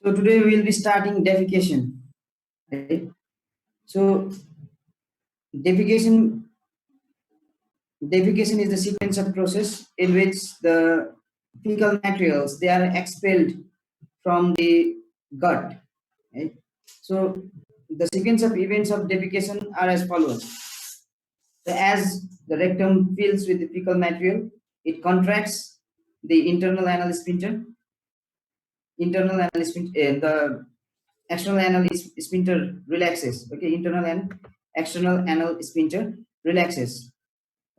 So today we will be starting defecation. Right? So defecation defecation is the sequence of process in which the fecal materials they are expelled from the gut. Right? So the sequence of events of defecation are as follows. So as the rectum fills with the fecal material, it contracts the internal anal sphincter. The external anal sphincter relaxes. Okay, internal and external anal sphincter relaxes.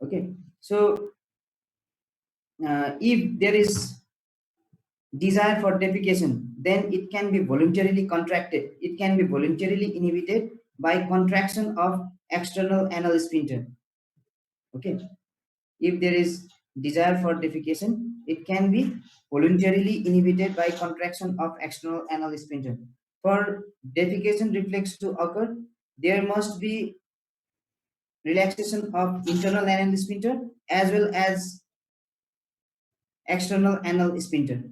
Okay, so if there is desire for defecation, then it can be voluntarily contracted. It can be voluntarily inhibited by contraction of external anal sphincter. Okay, if there is desire for defecation, it can be voluntarily inhibited by contraction of external anal sphincter. For defecation reflex to occur, there must be relaxation of internal anal sphincter as well as external anal sphincter.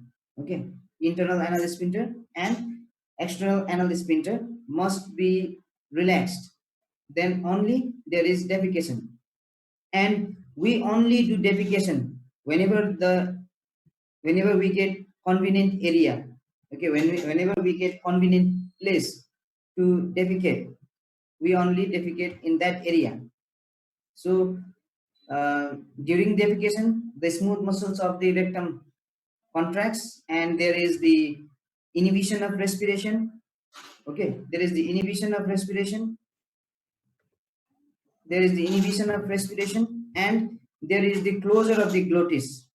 Okay, internal anal sphincter and external anal sphincter must be relaxed. Then only there is defecation. And we only do defecation whenever we get convenient area. Okay, whenever we get convenient place to defecate, we only defecate in that area. So during defecation, the smooth muscles of the rectum contracts and there is the inhibition of respiration. Okay, there is the inhibition of respiration. There is the inhibition of respiration and there is the closure of the glottis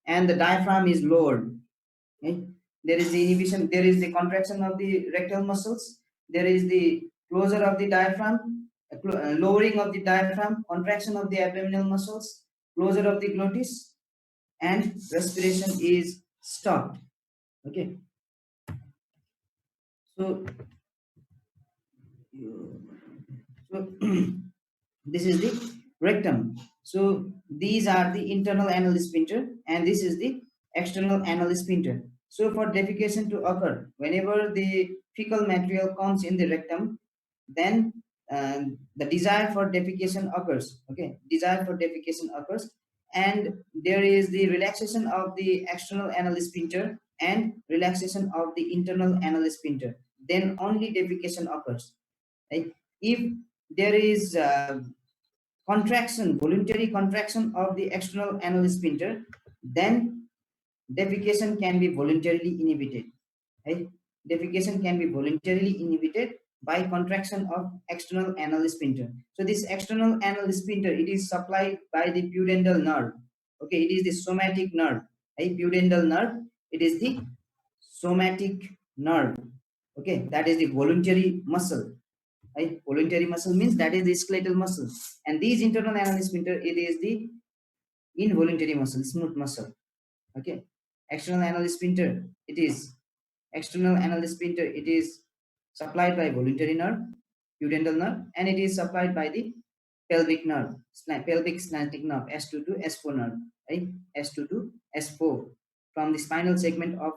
and the diaphragm is lowered. Okay? There is the inhibition, there is the contraction of the rectal muscles, there is the closure of the diaphragm, lowering of the diaphragm, contraction of the abdominal muscles, closure of the glottis, and respiration is stopped. Okay. So, so this is the rectum. So these are the internal anal sphincter and this is the external anal sphincter. So for defecation to occur, whenever the fecal material comes in the rectum, then the desire for defecation occurs. Okay, desire for defecation occurs, and there is the relaxation of the external anal sphincter and relaxation of the internal anal sphincter. Then only defecation occurs. Right? If there is contraction, voluntary contraction of the external anal sphincter, then defecation can be voluntarily inhibited. Right? Defecation can be voluntarily inhibited by contraction of external anal sphincter. So this external anal sphincter, it is supplied by the pudendal nerve. Okay, it is the somatic nerve. Right? Pudendal nerve, it is the somatic nerve. Okay, that is the voluntary muscle. Right? Voluntary muscle means that is the skeletal muscle, and these internal anal sphincter, it is the involuntary muscle, smooth muscle. Okay, external anal sphincter, it is external anal sphincter, it is supplied by voluntary nerve, pudendal nerve, and it is supplied by the pelvic nerve, pelvic slantic nerve, S2 to S4 nerve, right? S2 to S4 from the spinal segment of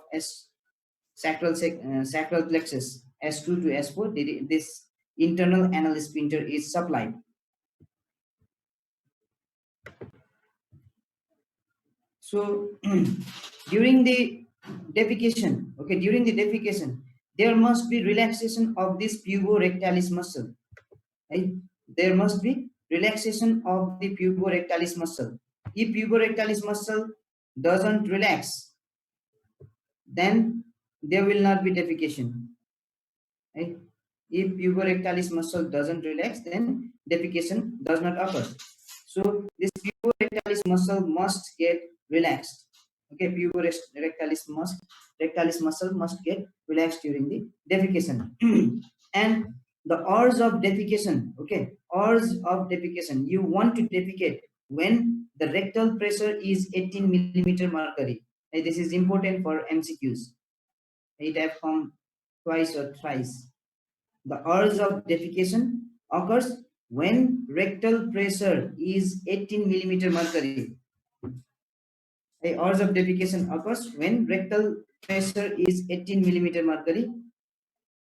sacral plexus, S2 to S4. This internal anal sphincter is supplied. So during the defecation, okay, during the defecation, there must be relaxation of this puborectalis muscle. Right? There must be relaxation of the puborectalis muscle. If puborectalis muscle doesn't relax, then there will not be defecation. Right? If puborectalis muscle doesn't relax, then defecation does not occur. So this puborectalis muscle must get relaxed. Okay, puborectalis muscle must get relaxed during the defecation. And the urge of defecation, okay, urge of defecation. You want to defecate when the rectal pressure is 18 millimeter mercury. And this is important for MCQs. It have come twice or thrice. The urge of defecation occurs when rectal pressure is 18 millimeter mercury. A urge of defecation occurs when rectal pressure is 18 millimeter mercury,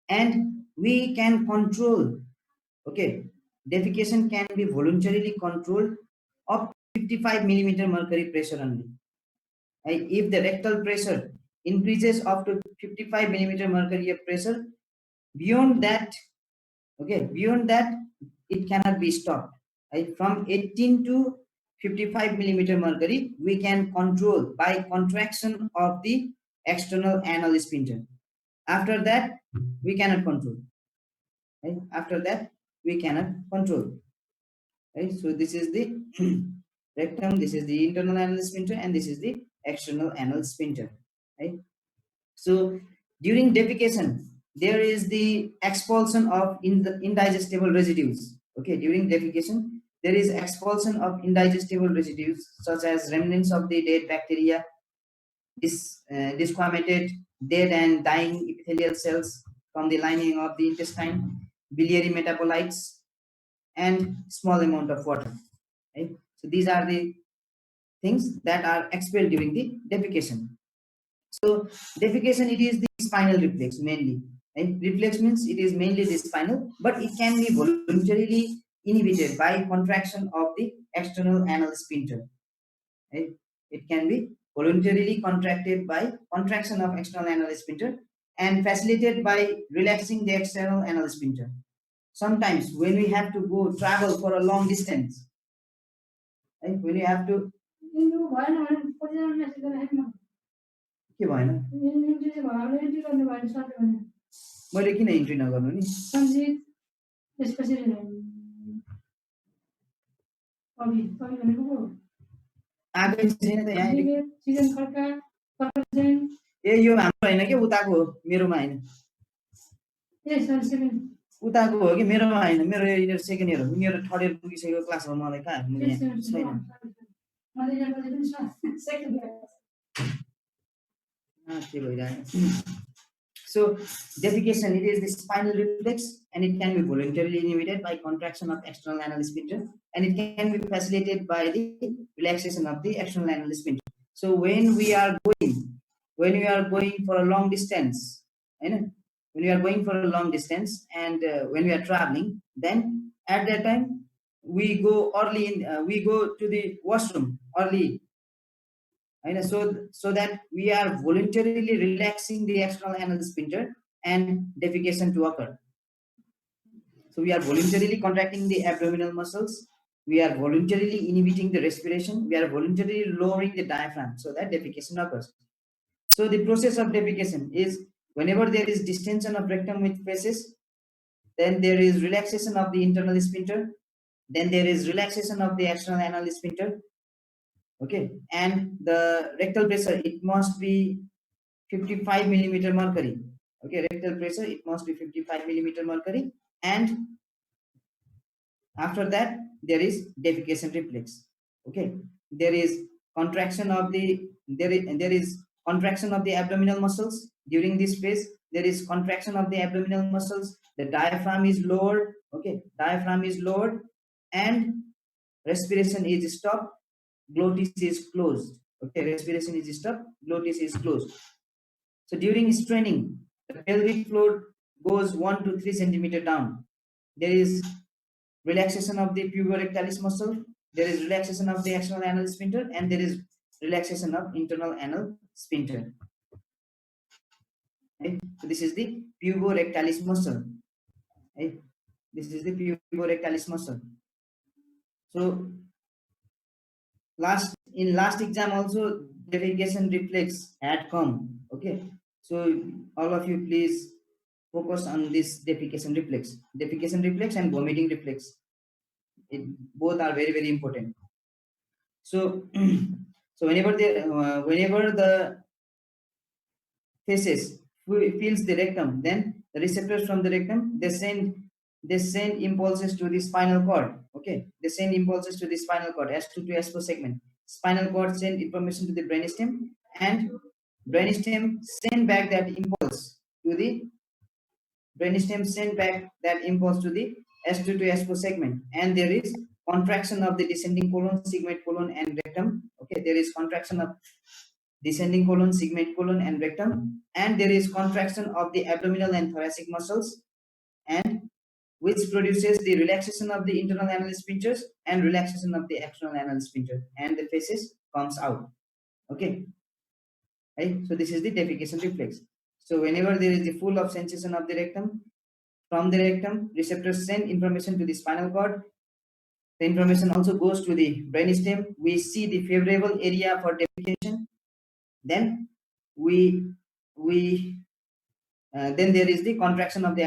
and we can control. Okay, defecation can be voluntarily controlled up to 55 millimeter mercury pressure only. If the rectal pressure increases up to 55 millimeter mercury of pressure, beyond that, okay, beyond that, it cannot be stopped. From 18 to 55 millimeter mercury, we can control by contraction of the external anal sphincter. After that, we cannot control. Right? After that, we cannot control. Right? So this is the rectum, this is the internal anal sphincter, and this is the external anal sphincter. Right? So during defecation, there is the expulsion of indigestible residues. Okay, during defecation, there is expulsion of indigestible residues such as remnants of the dead bacteria, disquamated, dead and dying epithelial cells from the lining of the intestine, biliary metabolites, and small amount of water. Right? So these are the things that are expelled during the defecation. So defecation, it is the spinal reflex mainly. And reflex means it is mainly the spinal, but it can be voluntarily inhibited by contraction of the external anal sphincter. Right? It can be voluntarily contracted by contraction of external anal sphincter and facilitated by relaxing the external anal sphincter. Sometimes when we have to go travel for a long distance, right? When you have to के भएन मैले किन entry नगर्नु नि आएकै छैन त यहाँ ए यो हाम्रो होइन कि उताको हो मेरोमा होइन उताको हो कि मेरोमा होइन मेरो यो सेकेन्ड इयर हो मेरो थर्ड इयर पुगिसकेको क्लास हो मलाई कहाँ छैन के भइरहेको So defecation, it is the spinal reflex, and it can be voluntarily inhibited by contraction of external anal sphincter, and it can be facilitated by the relaxation of the external anal sphincter. So when we are going for a long distance, when we are going for a long distance, and when we are traveling, then at that time we go early we go to the washroom early. So that we are voluntarily relaxing the external anal sphincter and defecation to occur. So we are voluntarily contracting the abdominal muscles, we are voluntarily inhibiting the respiration, we are voluntarily lowering the diaphragm so that defecation occurs. So the process of defecation is whenever there is distension of rectum with feces, then there is relaxation of the internal sphincter, then there is relaxation of the external anal sphincter. Okay, and the rectal pressure, it must be 55 millimeter mercury. Okay, rectal pressure, it must be 55 millimeter mercury, and after that there is defecation reflex. Okay, there is contraction of the there is contraction of the abdominal muscles during this phase. There is contraction of the abdominal muscles, the diaphragm is lowered. Okay, diaphragm is lowered, and respiration is stopped, glottis is closed. Okay, respiration is stopped, glottis is closed. So during straining, the pelvic floor goes 1 to 3 centimeter down. There is relaxation of the puborectalis muscle, there is relaxation of the external anal sphincter, and there is relaxation of internal anal sphincter. Right? So this is the puborectalis muscle. Right? This is the puborectalis muscle. So last exam also defecation reflex had come. Okay, so all of you please focus on this defecation reflex and vomiting reflex. Both are very very important. So so whenever the feces fills the rectum, then the receptors from the rectum, they send impulses to the spinal cord. Okay, they send impulses to the spinal cord, S2 to S4 segment. Spinal cord send information to the brainstem, and brainstem send back that impulse to the S2 to S4 segment, and there is contraction of the descending colon, sigmoid colon, and rectum. Okay, there is contraction of descending colon, sigmoid colon, and rectum, and there is contraction of the abdominal and thoracic muscles, and which produces the relaxation of the internal anal sphincters and relaxation of the external anal sphincter, and the feces comes out. Okay, right? So this is the defecation reflex. So whenever there is the full of sensation of the rectum, from the rectum, receptors send information to the spinal cord. The information also goes to the brainstem. We see the favorable area for defecation. Then we then there is the contraction of the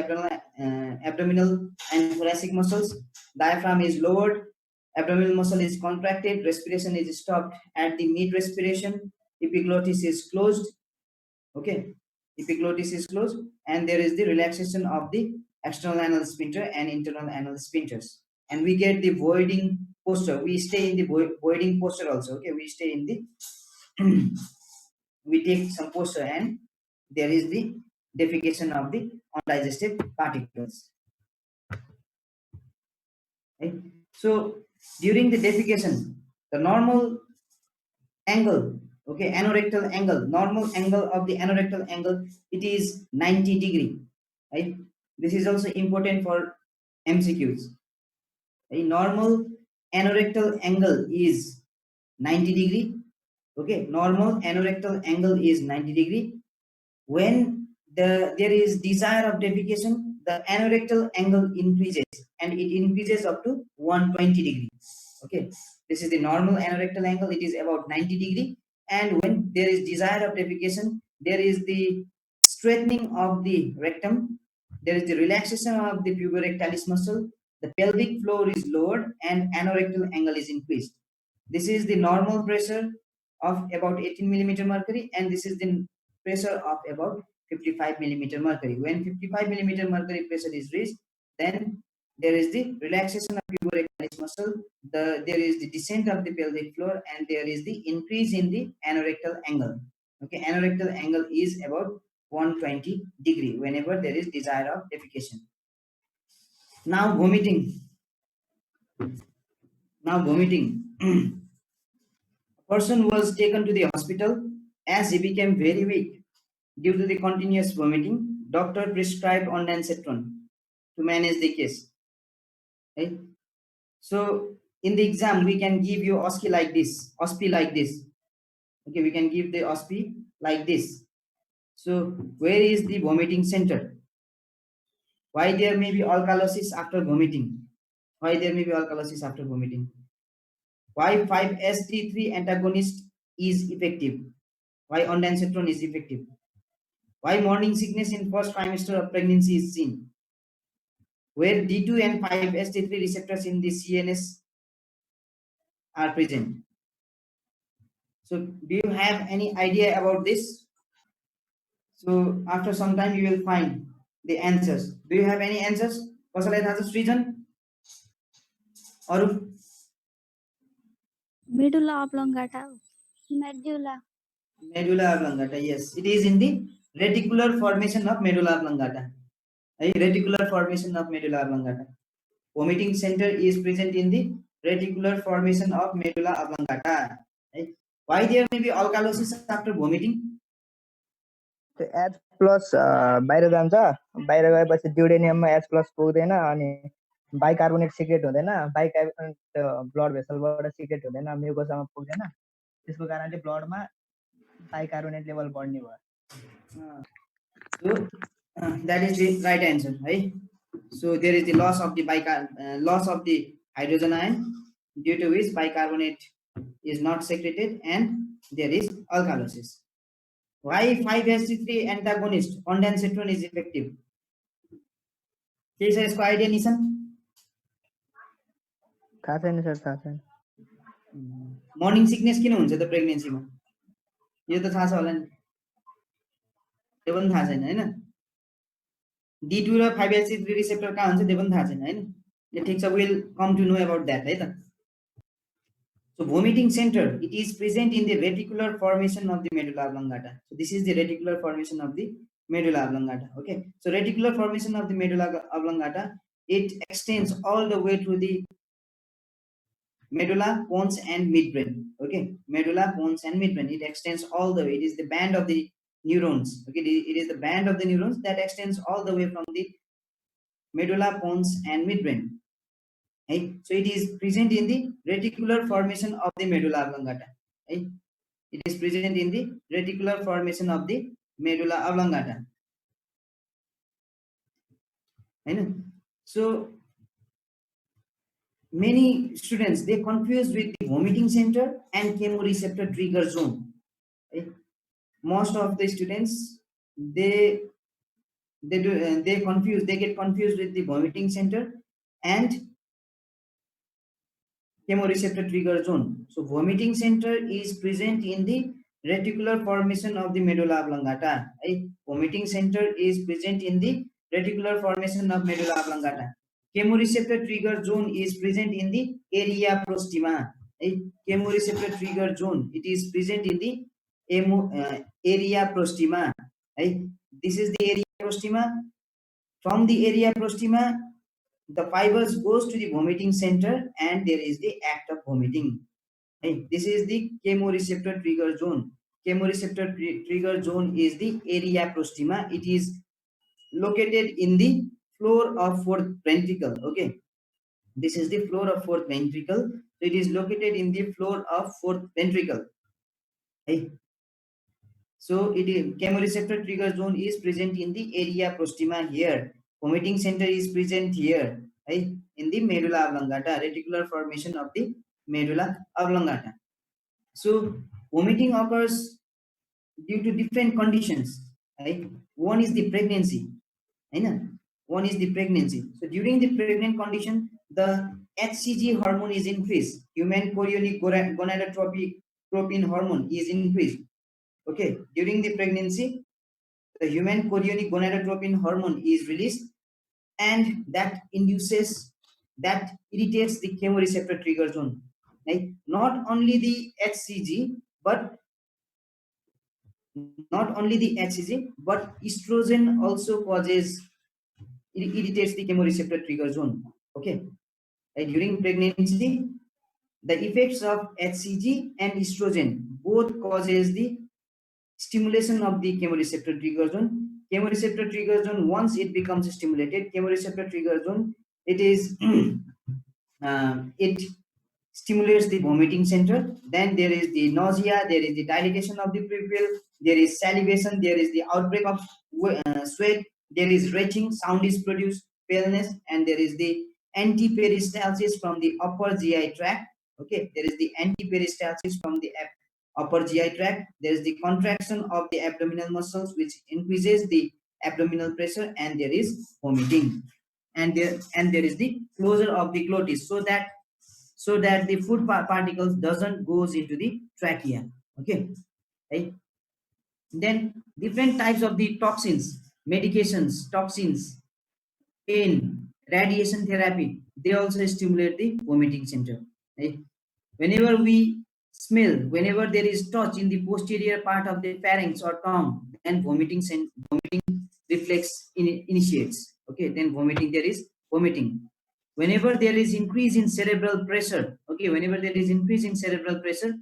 abdominal and thoracic muscles. Diaphragm is lowered, abdominal muscle is contracted, respiration is stopped at the mid respiration, epiglottis is closed. Okay, epiglottis is closed, and there is the relaxation of the external anal sphincter and internal anal sphincters, and we get the voiding posture. We stay in the voiding posture also. Okay, we stay in the we take some posture, and there is the defecation of the undigested particles. Right? So during the defecation, the normal angle, okay, anorectal angle, normal angle of the anorectal angle, it is 90 degree. Right? This is also important for MCQs. A normal anorectal angle is 90 degree. Okay, normal anorectal angle is 90 degree. When there is desire of defecation, the anorectal angle increases, and it increases up to 120 degree. Okay, this is the normal anorectal angle. It is about 90 degree, and when there is desire of defecation, there is the straightening of the rectum. There is the relaxation of the puborectalis muscle. The pelvic floor is lowered, and anorectal angle is increased. This is the normal pressure of about 18 millimeter mercury, and this is the pressure of about 55 millimeter mercury. When 55 millimeter mercury pressure is reached, then there is the relaxation of puborectalis muscle, there is the descent of the pelvic floor, and there is the increase in the anorectal angle. Okay, anorectal angle is about 120 degree whenever there is desire of defecation. Now vomiting. Now vomiting. A person was taken to the hospital. As he became very weak due to the continuous vomiting, doctor prescribed ondansetron to manage the case. Right? So in the exam, we can give you OSCE like this, OSPI like this. Okay, we can give the OSPI like this. So where is the vomiting center? Why there may be alkalosis after vomiting? Why there may be alkalosis after vomiting? Why 5-HT3 antagonist is effective? Why ondansetron is effective? Why morning sickness in first trimester of pregnancy is seen? Where D2 and 5-HT3 receptors in the CNS are present. So do you have any idea about this? So after some time you will find the answers. Do you have any answers? Kasaiलाई थाहा छ सृजन? अरु? Medulla oblongata. Medulla oblongata, yes. It is in the reticular formation of medulla oblongata. Reticular formation of medulla oblongata. Vomiting center is present in the reticular formation of medulla oblongata. Right? Why there may be alkalosis after vomiting? H plus बाहिर जान्छ, बाहिर गएपछि ड्युडेनियममा H plus पुग्दैन, अनि bicarbonate secrete हुँदैन, bicarbonate blood भेसलबाट secrete हुँदैन, म्युकोसमा पुग्दैन, त्यसको कारणले ब्लडमा बाइकार्बोनेट लेभल बढ्ने भयो. So that is the right answer, right? So there is the loss of the loss of the hydrogen ion, due to which bicarbonate is not secreted, and there is alkalosis. Why 5-HT3 antagonist ondansetron is effective? के छ यसको idea निसन? थाहा छैन sir, थाहा छैन. Morning sickness किन हुन्छ त प्रेग्नेन्सीमा? यो त थाहा छ होला नि. त्यो पनि थाहा छैन हैन. D2 र 5-HT3 रिसेप्टर कहाँ हुन्छ त्यो पनि थाहा छैन हैन. ल ठीक छ, we'll come to know about that है त. So vomiting center, it is present in the reticular formation of the medulla oblongata. So this is the reticular formation of the medulla oblongata. Okay, so reticular formation of the medulla oblongata, it extends all the way to the medulla, pons, and midbrain. Okay, medulla, pons, and midbrain. It extends all the way. It is the band of the neurons. Okay, it is the band of the neurons that extends all the way from the medulla, pons, and midbrain. Right? So it is present in the reticular formation of the medulla oblongata. Right? It is present in the reticular formation of the medulla oblongata. Right? So many students they confuse with the vomiting center and chemoreceptor trigger zone. Right? Most of the students they they get confused with the vomiting center and chemoreceptor trigger zone. So vomiting center is present in the reticular formation of the medulla oblongata. Right? Vomiting center is present in the reticular formation of medulla oblongata. Chemoreceptor trigger zone is present in the area proxima. Right? Chemoreceptor trigger zone it is present in the area proxima. Right? This is the area proxima. From the area proxima, the fibers goes to the vomiting center and there is the act of vomiting. Right? This is the chemoreceptor trigger zone. Chemoreceptor trigger zone is the area proxima. It is located in the floor of fourth ventricle. Okay, this is the floor of fourth ventricle. So it is located in the floor of fourth ventricle. Right? So it is chemoreceptor trigger zone is present in the area proxima here. Vomiting center is present here, right? In the medulla oblongata, reticular formation of the medulla oblongata. So vomiting occurs due to different conditions, right? One is the pregnancy, right? One is the pregnancy. So during the pregnant condition, the HCG hormone is increased. Human chorionic gonadotropin hormone is increased. Okay, during the pregnancy, the human chorionic gonadotropin hormone is released, and that induces, that irritates the chemoreceptor trigger zone. Right? Not only the HCG, but not only the HCG, but estrogen also causes, it irritates the chemoreceptor trigger zone. Okay, right? During pregnancy, the effects of HCG and estrogen both causes the stimulation of the chemoreceptor trigger zone. Chemoreceptor trigger zone, once it becomes stimulated, chemoreceptor trigger zone, it is it stimulates the vomiting center. Then there is the nausea, there is the dilatation of the pupil, there is salivation, there is the outbreak of sweat, there is retching, sound is produced, paleness, and there is the antiperistalsis from the upper GI tract. Okay, there is the antiperistalsis from the upper GI tract. There is the contraction of the abdominal muscles, which increases the abdominal pressure, and there is vomiting. And there is the closure of the glottis, so that the food particles doesn't goes into the trachea. Okay, right? Then different types of the toxins, medications, toxins, pain, radiation therapy, they also stimulate the vomiting center. Right? Whenever we smell, whenever there is touch in the posterior part of the pharynx or tongue, then vomiting reflex initiates. Okay, then vomiting, there is vomiting. Whenever there is increase in cerebral pressure, okay, whenever there is increase in cerebral pressure,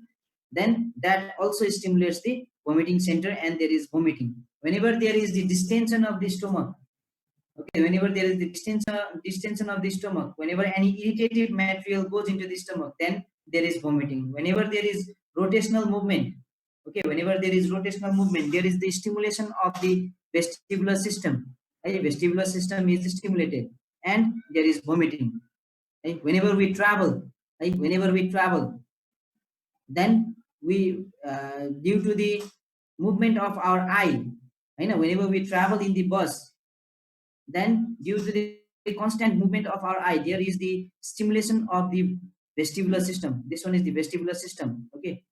then that also stimulates the vomiting center and there is vomiting. Whenever there is the distension of the stomach, okay, whenever there is the distension of the stomach, whenever any irritated material goes into the stomach, then there is vomiting. Whenever there is rotational movement, okay, whenever there is rotational movement, there is the stimulation of the vestibular system. Right? Vestibular system is stimulated and there is vomiting. Right? Whenever we travel, right? Whenever we travel, then we due to the movement of our eye, you know, whenever we travel in the bus, then due to the constant movement of our eye, there is the stimulation of the vestibular system. This one is the vestibular system. Okay,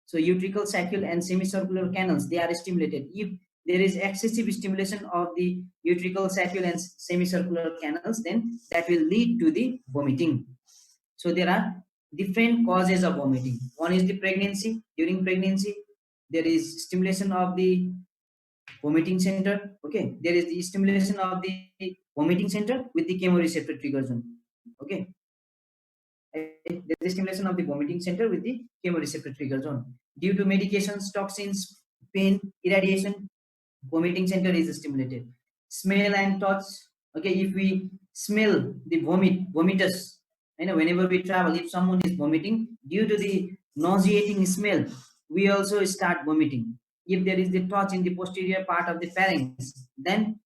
so utricle, saccule, and semicircular canals, they are stimulated. If there is excessive stimulation of the utricle, saccule, and semicircular canals, then that will lead to the vomiting. So there are different causes of vomiting. One is the pregnancy. During pregnancy, there is stimulation of the vomiting center. Okay, there is the stimulation of the vomiting center with the chemoreceptor trigger zone. Okay, There is stimulation of the vomiting center with the chemoreceptor trigger zone. Due to medications, toxins, pain, irradiation, vomiting center is stimulated. Smell and touch. Okay, if we smell the vomitus, whenever we travel, if someone is vomiting, due to the nauseating smell, we also start vomiting. If there is the touch in the posterior part of the pharynx, then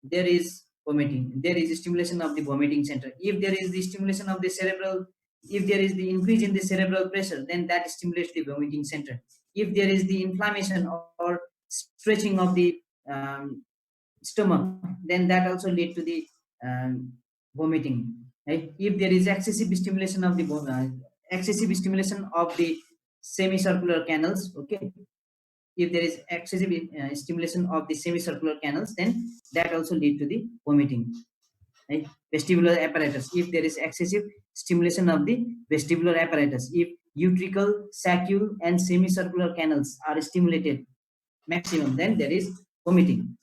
there is vomiting. There is stimulation of the vomiting center. If there is the stimulation of the cerebral, if there is the increase in the cerebral pressure, then that stimulates the vomiting center. If there is the inflammation or stretching of the stomach, then that also lead to the vomiting. Right? If there is excessive stimulation of the semicircular canals, okay, if there is excessive stimulation of the semicircular canals, then that also lead to the vomiting. Right? Vestibular apparatus, if there is excessive stimulation of the vestibular apparatus, if utricle, saccule and semicircular canals are stimulated maximum, then there is vomiting.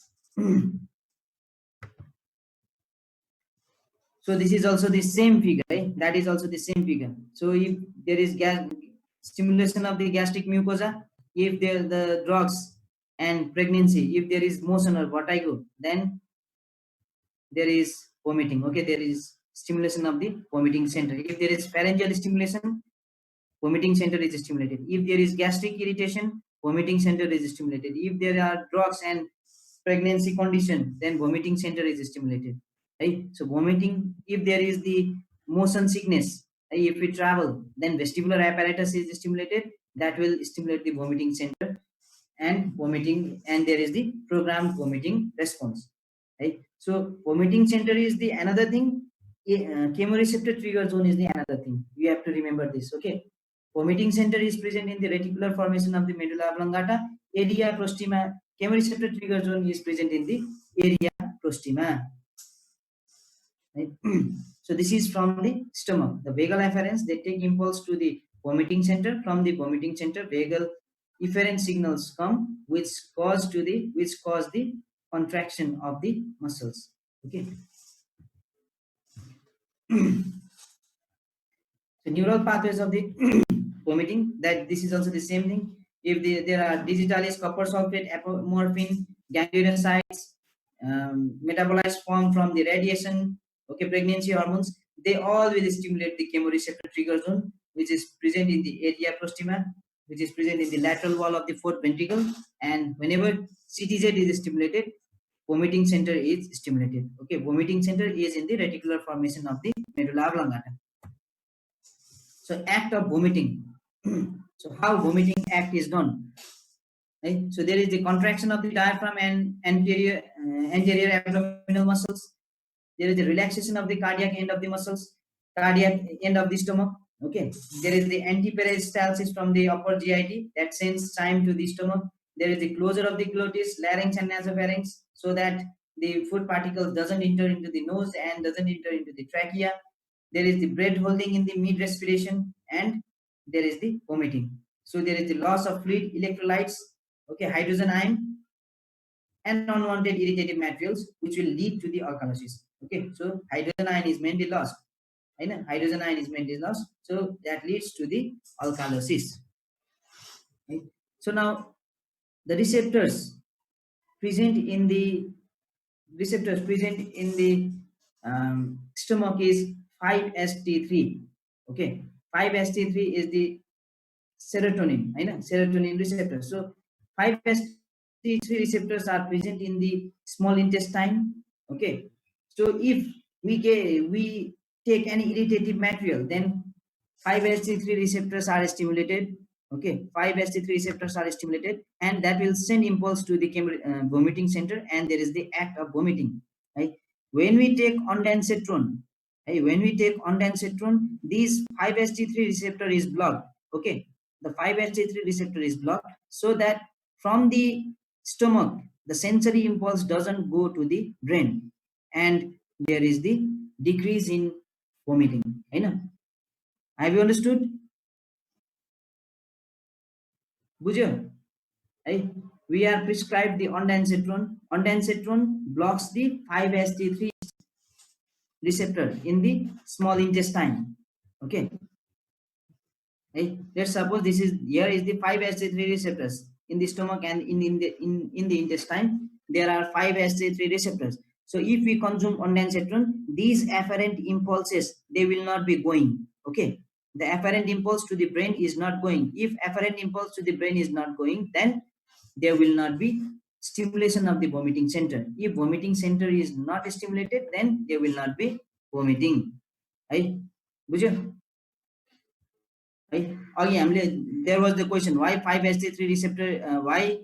So this is also the same figure, right? That is also the same figure. So if there is stimulation of the gastric mucosa, if there the drugs and pregnancy, if there is motion or vertigo, then there is vomiting. Okay, there is stimulation of the vomiting center. If there is pharyngeal stimulation, vomiting center is stimulated. If there is gastric irritation, vomiting center is stimulated. If there are drugs and pregnancy condition, then vomiting center is stimulated. Right? So vomiting, if there is the motion sickness, right? If we travel, then vestibular apparatus is stimulated. That will stimulate the vomiting center and vomiting, and there is the programmed vomiting response. Right? So vomiting center is the another thing. Chemoreceptor trigger zone is the another thing. You have to remember this. Okay. Vomiting center is present in the reticular formation of the medulla oblongata. Area proxima. Chemoreceptor trigger zone is present in the area proxima. Right? So this is from the stomach. The vagal afferents, they take impulse to the vomiting center. From the vomiting center, vagal efferent signals come, which cause the contraction of the muscles. Okay. The neural pathways of the vomiting, that this is also the same thing. If there are digitalis, copper sulfate, apomorphine, gangliosides, metabolites formed from the radiation, okay, pregnancy hormones, they all will stimulate the chemoreceptor trigger zone, which is present in the area proxima, which is present in the lateral wall of the fourth ventricle. And whenever CTZ is stimulated, vomiting center is stimulated. Okay, vomiting center is in the reticular formation of the medulla oblongata. So act of vomiting. So how vomiting act is done? Right? So there is the contraction of the diaphragm and anterior abdominal muscles. There is the relaxation of the cardiac end of the muscles, cardiac end of the stomach. Okay. There is the antiperistalsis from the upper GIT that sends chyme to the stomach. There is the closure of the glottis, larynx and nasopharynx, so that the food particles doesn't enter into the nose and doesn't enter into the trachea. There is the breath holding in the mid respiration, and there is the vomiting. So there is the loss of fluid, electrolytes, okay, hydrogen ion, and unwanted irritative materials, which will lead to the alkalosis. Okay, so hydrogen ion is mainly lost. Hydrogen ion is mainly lost, so that leads to the alkalosis. Okay. So now the receptors present in the stomach is 5-HT3. Okay, 5-HT3 is the serotonin. Serotonin receptor. So 5-HT3 receptors are present in the small intestine. Okay, so if we take any irritative material, then 5-HT3 receptors are stimulated. Okay, 5-HT3 receptors are stimulated, and that will send impulse to the vomiting center, and there is the act of vomiting. Right? When we take ondansetron, these 5-HT3 receptor is blocked. Okay, the 5-HT3 receptor is blocked, so that from the stomach, the sensory impulse doesn't go to the brain, and there is the decrease in vomiting. Have you understood? Bujo? Right? We are prescribed the ondansetron. Ondansetron blocks the 5-HT3 receptor in the small intestine. Okay. Hey, let's suppose this is here is the 5-HT3 receptors in the stomach and in the intestine. There are 5-HT3 receptors. So if we consume ondansetron, these afferent impulses they will not be going. Okay, the afferent impulse to the brain is not going. If afferent impulse to the brain is not going, then there will not be stimulation of the vomiting center. If vomiting center is not stimulated, then there will not be vomiting. Right? बुझ्यो? Right? Again, there was the question why 5-HT3 receptor, why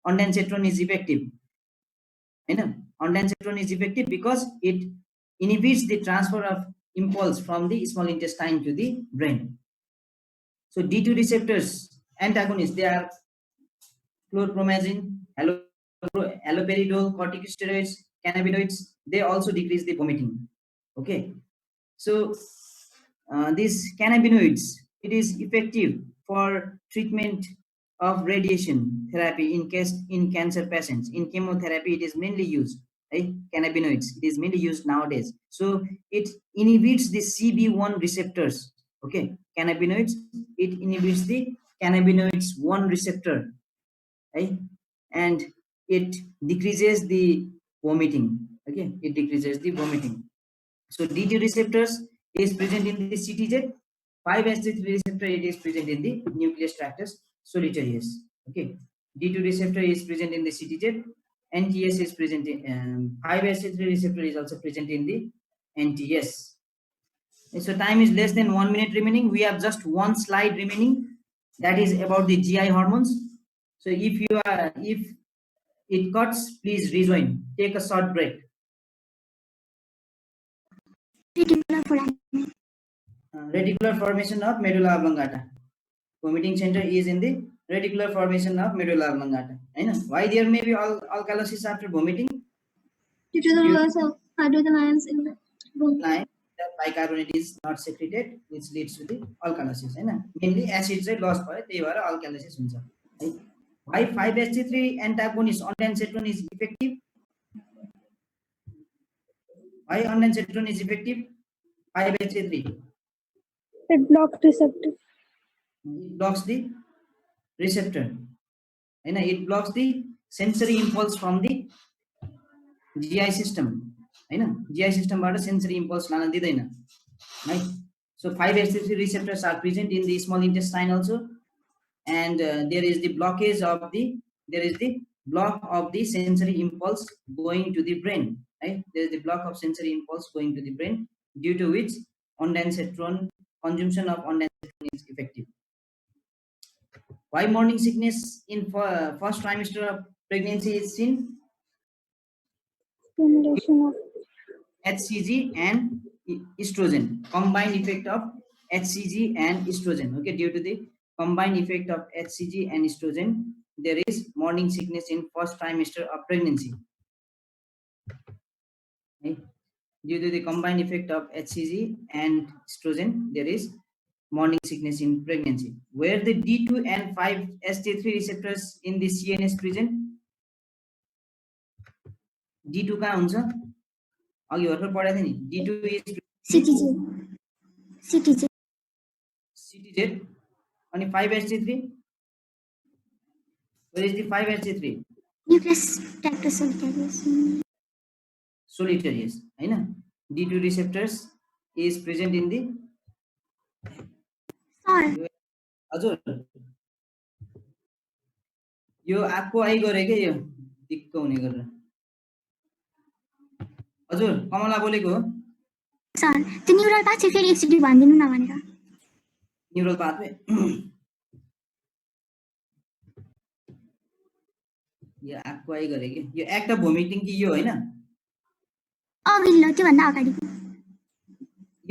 ondansetron is effective. Ondansetron is effective because it inhibits the transfer of impulse from the small intestine to the brain. So D2 receptors antagonists, they are chlorpromazine, haloperidol, corticosteroids, cannabinoids. They also decrease the vomiting. Okay, so these cannabinoids, it is effective for treatment of radiation therapy in cancer patients. In chemotherapy, it is mainly used. Right? Cannabinoids, it is mainly used nowadays. So it inhibits the CB1 receptors. Okay, cannabinoids, it inhibits the cannabinoids 1 receptor, right? And it decreases the vomiting. Okay, it decreases the vomiting. So D2 receptors is present in the CTZ. 5-HT3 receptor, it is present in the nucleus tractus solitarius. Okay, D2 receptor is present in the CTZ. NTS is present in 5-HT3 receptor is also present in the NTS. And so time is less than 1 minute remaining. We have just one slide remaining. That is about the GI hormones. So if it cuts, please rejoin. Take a short break. Reticular foramen. Reticular formation of medulla oblongata. Vomiting center is in the reticular formation of medulla oblongata. Why there may be alkalosis after vomiting? Due to the loss of hydrogen ions in the bone. Like that bicarbonate is not secreted, which leads to the alkalosis. Mainly acid loss by the alkalosis. Right? Why 5-HT3 antagonist ondansetron is effective? Why ondansetron is effective? 5-HT3. It blocks receptor. It blocks the receptor. It blocks the sensory impulse from the GI system. GI system बाट sensory impulse लान दिँदैन. Right? So 5-HT3 receptors are present in the small intestine also, and there is the block of the sensory impulse going to the brain. Right? There is the block of sensory impulse going to the brain, due to which ondansetron consumption of ondansetron is effective. Why morning sickness in first trimester of pregnancy is seen? Stimulation of HCG and estrogen, combined effect of HCG and estrogen. Okay, due to the combined effect of HCG and estrogen, there is morning sickness in first trimester of pregnancy. Okay? Due to the combined effect of HCG and estrogen, there is morning sickness in pregnancy. Where the D2 and 5-HT3 receptors in the CNS present? D2 कहाँ हुन्छ? अघि भर्खर पढाएको थिएँ नि. D2 is CTZ. CTZ. CTZ and 5-HT3. Where is the 5-HT3? Nucleus tractus solitarius. Solitarius. D2 receptors is present in the Sir. हजुर यो आँकको आइ गरे के यो दिक्क हुने गरेर. हजुर कमला बोलेको हो. Sir, त्यो न्युरल पाथ चाहिँ फेरि एकचोटि भनिदिनु न भनेर. न्युरल पाथवे यो आँकको आइ गरे के यो एक्ट अफ भोमिटिङ कि यो हैन अघिल्लो त्योभन्दा अगाडि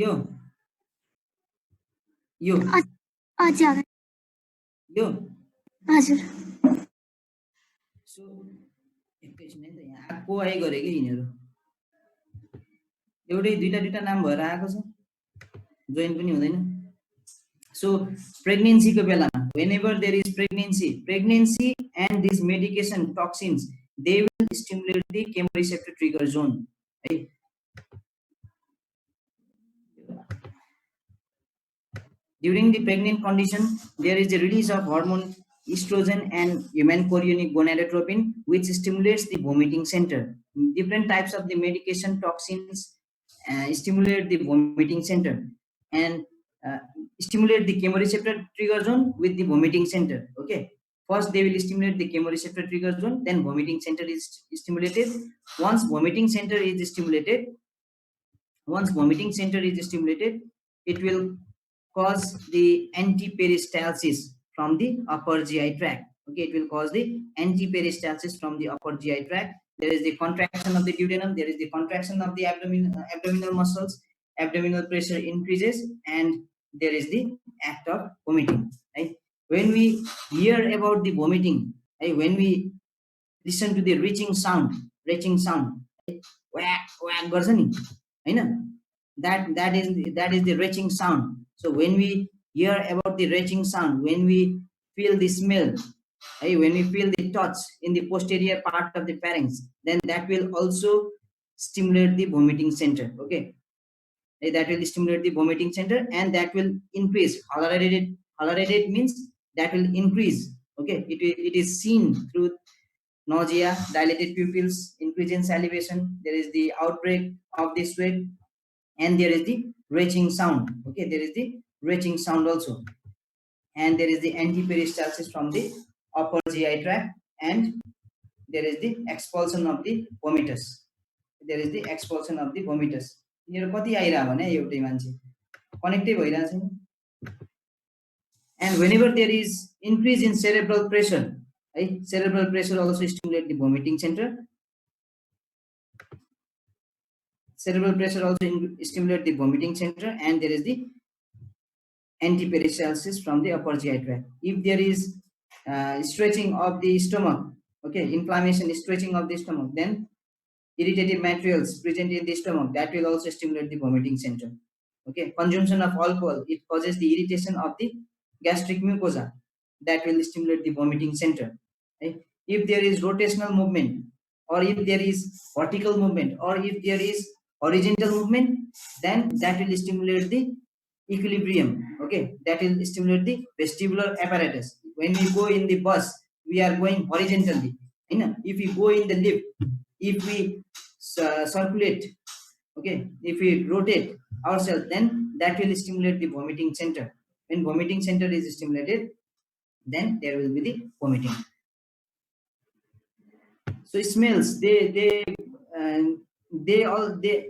यो यो अझै अगाडि यो हजुर. सो एकैछिन है त यहाँ आँकको आइ गरे के यिनीहरू एउटै दुईटा नाम भएर आएको छ जोइन पनि हुँदैन. So pregnancy ko belama, whenever there is pregnancy and these medication toxins, they will stimulate the chemoreceptor trigger zone. Right? During the pregnant condition, there is the release of hormone estrogen and human chorionic gonadotropin, which stimulates the vomiting center. Different types of the medication toxins stimulate the vomiting center and uh, stimulate the chemoreceptor trigger zone with the vomiting center. Okay. First, they will stimulate the chemoreceptor trigger zone, then vomiting center is stimulated. Once vomiting center is stimulated, it will cause the antiperistalsis from the upper GI tract. Okay, it will cause the antiperistalsis from the upper GI tract. There is the contraction of the duodenum, there is the contraction of the abdominal muscles, abdominal pressure increases, and there is the act of vomiting. Right? When we hear about the vomiting, right, when we listen to the retching sound, whack whack गर्छ नि हैन, that is the retching sound. So when we hear about the retching sound, when we feel the smell, hey, when we feel the touch in the posterior part of the pharynx, then that will also stimulate the vomiting center. Okay, that will stimulate the vomiting center, and that will increase. Holerated means that will increase. Okay, it is seen through nausea, dilated pupils, increase in salivation. There is the outbreak of the sweat, and there is the retching sound. Okay, there is the retching sound also, and there is the antiperistalsis from the upper GI tract, and there is the expulsion of the vomitus. There is the expulsion of the vomitus. मेरो कति आइरा भने एउटै मान्छे कनेक्टै भइरा छैन. And whenever there is increase in cerebral pressure, right, cerebral pressure also stimulate the vomiting center. Cerebral pressure also stimulate the vomiting center, and there is the antiperistalsis from the upper GI tract. If there is stretching of the stomach, okay, inflammation, stretching of the stomach, then irritative materials present in the stomach, that will also stimulate the vomiting center. Okay, consumption of alcohol, it causes the irritation of the gastric mucosa, that will stimulate the vomiting center. Right? If there is rotational movement, or if there is vertical movement, or if there is horizontal movement, then that will stimulate the equilibrium. Okay, that will stimulate the vestibular apparatus. When we go in the bus, we are going horizontally. You know, if we go in the lift, if we circulate, okay, if we rotate ourselves, then that will stimulate the vomiting center. When vomiting center is stimulated, then there will be the vomiting. So smells, they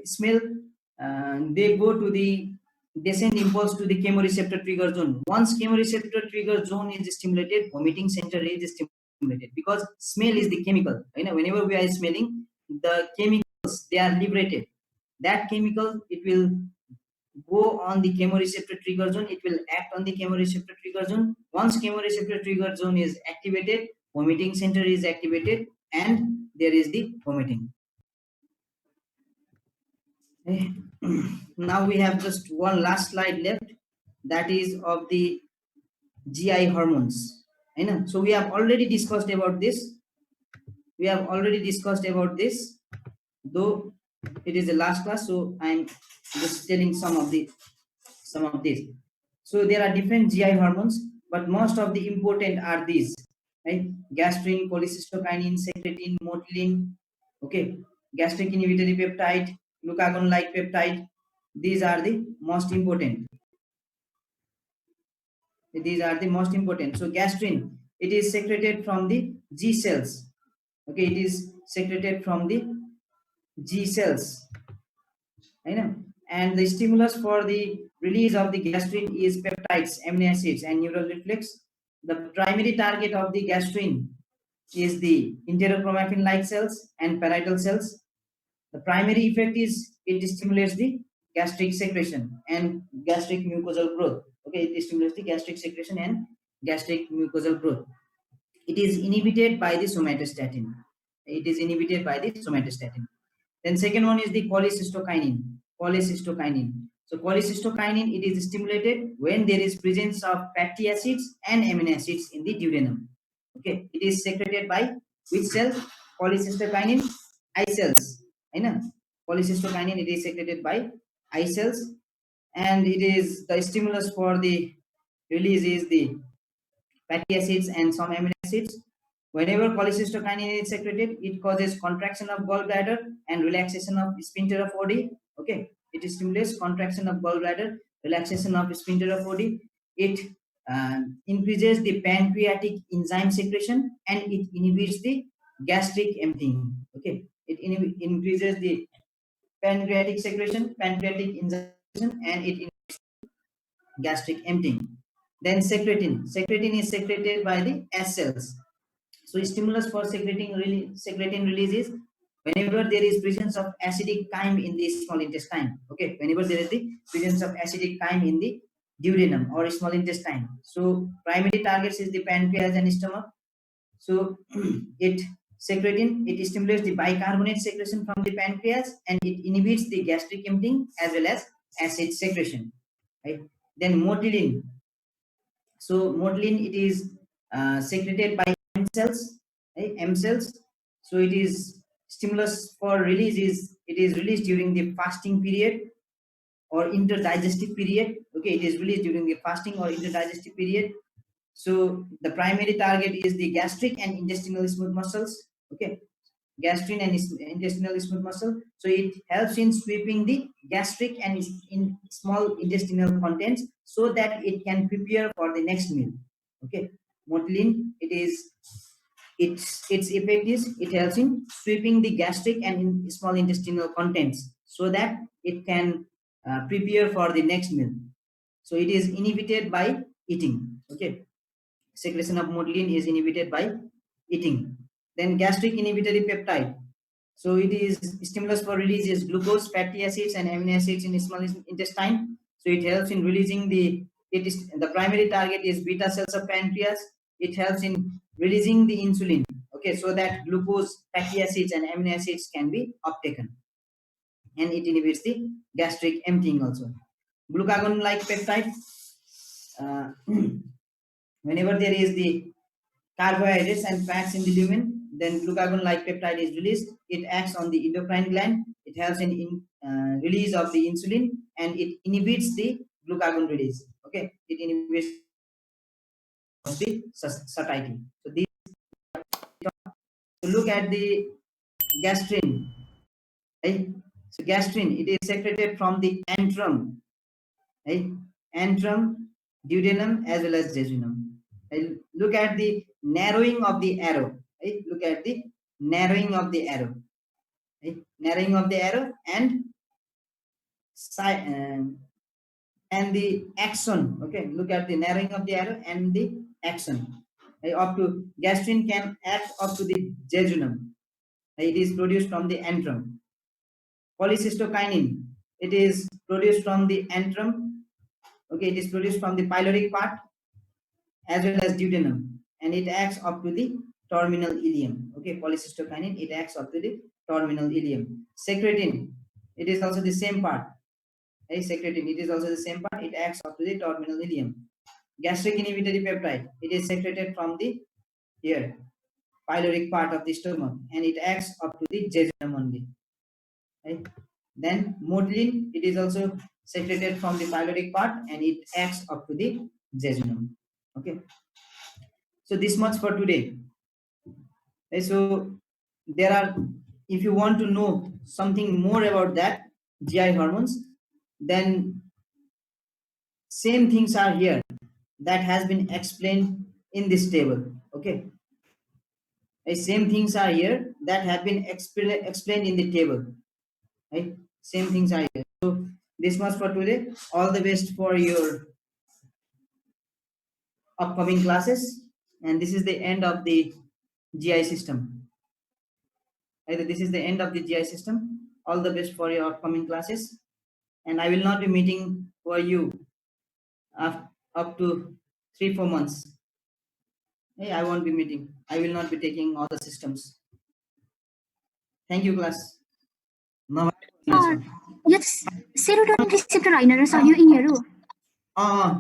smell, they go to the, they send impulse to the chemoreceptor trigger zone. Once chemoreceptor trigger zone is stimulated, vomiting center is stimulated, because smell is the chemical. You know, whenever we are smelling, the chemicals, they are liberated. That chemical, it will go on the chemoreceptor trigger zone, it will act on the chemoreceptor trigger zone. Once chemoreceptor trigger zone is activated, vomiting center is activated, and there is the vomiting. Okay. Now we have just one last slide left, that is of the GI hormones. I know. So we have already discussed about this. Though it is the last class, so I'm just telling some of this. So there are different GI hormones, but most of the important are these, right? Gastrin, cholecystokinin, secretin, motilin, okay, gastric inhibitory peptide, glucagon-like peptide. These are the most important. So gastrin, it is secreted from the G cells. Okay, it is secreted from the G cells. I know. And the stimulus for the release of the gastrin is peptides, amino acids, and neural reflex. The primary target of the gastrin is the enterochromaffin-like cells and parietal cells. The primary effect is it stimulates the gastric secretion and gastric mucosal growth. Okay, it stimulates the gastric secretion and gastric mucosal growth. It is inhibited by the somatostatin. Then second one is the cholecystokinin. So cholecystokinin, it is stimulated when there is presence of fatty acids and amino acids in the duodenum. Okay, it is secreted by which cell? Cholecystokinin, I cells. I know. Cholecystokinin, it is secreted by I cells, and it is the stimulus for the release is the fatty acids and some amino acids. Whenever cholecystokinin is secreted, it causes contraction of gallbladder and relaxation of sphincter of OD. Okay, it stimulates contraction of gallbladder, relaxation of sphincter of OD. It increases the pancreatic enzyme secretion and it inhibits the gastric emptying. Okay, it increases the pancreatic secretion, pancreatic enzyme, and it inhibits gastric emptying. Then secretin. Secretin is secreted by the S cells. So stimulus for secretin release is whenever there is presence of acidic chyme in the small intestine. Okay, whenever there is the presence of acidic chyme in the duodenum or small intestine. So primary targets is the pancreas and stomach. So it stimulates the bicarbonate secretion from the pancreas and it inhibits the gastric emptying as well as acid secretion. Right. Then motilin. So motilin, it is secreted by M cells, right? M cells. So it is stimulus for release is it is released during the fasting period or interdigestive period. Okay, it is released during the fasting or interdigestive period. So the primary target is the gastric and intestinal smooth muscles. Okay, gastric and intestinal smooth muscle. So it helps in sweeping the gastric and in small intestinal contents so that it can prepare for the next meal. Okay, motilin, its effect is it helps in sweeping the gastric and in small intestinal contents so that it can prepare for the next meal. So it is inhibited by eating. Okay, secretion of motilin is inhibited by eating. Then gastric inhibitory peptide. So it is stimulus for release is glucose, fatty acids, and amino acids in small intestine. So it helps in releasing the primary target is beta cells of pancreas. It helps in releasing the insulin. Okay, so that glucose, fatty acids, and amino acids can be uptaken, and it inhibits the gastric emptying also. Glucagon-like peptide. Uh, whenever there is the carbohydrates and fats in the lumen, then glucagon-like peptide is released. It acts on the endocrine gland. It helps in release of the insulin and it inhibits the glucagon release. Okay, it inhibits the satiety. So these, look at the gastrin. Right? So gastrin, it is secreted from the antrum, right? Antrum, duodenum, as well as jejunum. Right? Look at the narrowing of the arrow. Right? Look at the narrowing of the arrow. Right? Narrowing of the arrow and the axon. Okay, look at the narrowing of the arrow and the axon. Right? Up to gastrin can act up to the jejunum. Right? It is produced from the antrum. Cholecystokinin, it is produced from the antrum. Okay, it is produced from the pyloric part as well as duodenum, and it acts up to the terminal ileum. Okay, cholecystokinin, it acts up to the terminal ileum. Secretin, it is also the same part. Hey, secretin, it is also the same part. It acts up to the terminal ileum. Gastric inhibitory peptide, it is secreted from the here pyloric part of the stomach, and it acts up to the jejunum only. Right? Then motilin, it is also secreted from the pyloric part and it acts up to the jejunum. Okay, so this much for today. Okay, so there are, if you want to know something more about that GI hormones, then same things are here that has been explained in this table. Okay, same things are here that have been explained in the table. Right, same things are here. So this much for today. All the best for your upcoming classes, and this is the end of the GI system. Right, this is the end of the GI system. All the best for your upcoming classes, and I will not be meeting for you up to 3-4 months. Hey, I won't be meeting. I will not be taking all the systems. Thank you, class. Yes, serotonin receptor होइन र sir यो यिनीहरू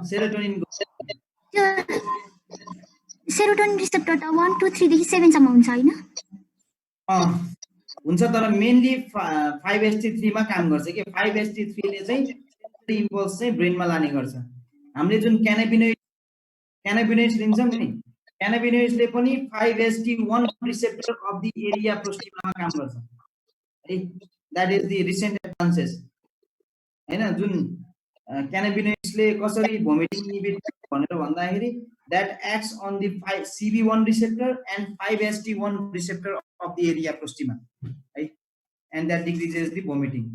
serotonin त्यो serotonin receptor त 1 2 3 देखि 7 सम्म हुन्छ हैन हुन्छ, तर mainly 5-HT3 मा काम गर्छ के 5-HT3 ले चाहिँ इम्पल्स चाहिँ ब्रेनमा लाने गर्छ. हामीले जुन क्यानाबिनोइड क्यानाबिनोइड्स लिन्छौँ नि, क्यानाबिनोइड्सले पनि 5-HT1 receptor of the area प्रोस्टिमामा काम गर्छ है। That is the recent advances हैन। जुन क्यानाबिनोइड्सले कसरी भोमिटिङ इन्हिबिट भनेर भन्दाखेरि that acts on the CB1 receptor and 5-HT1 receptor of the area prostima, right? And that decreases the vomiting.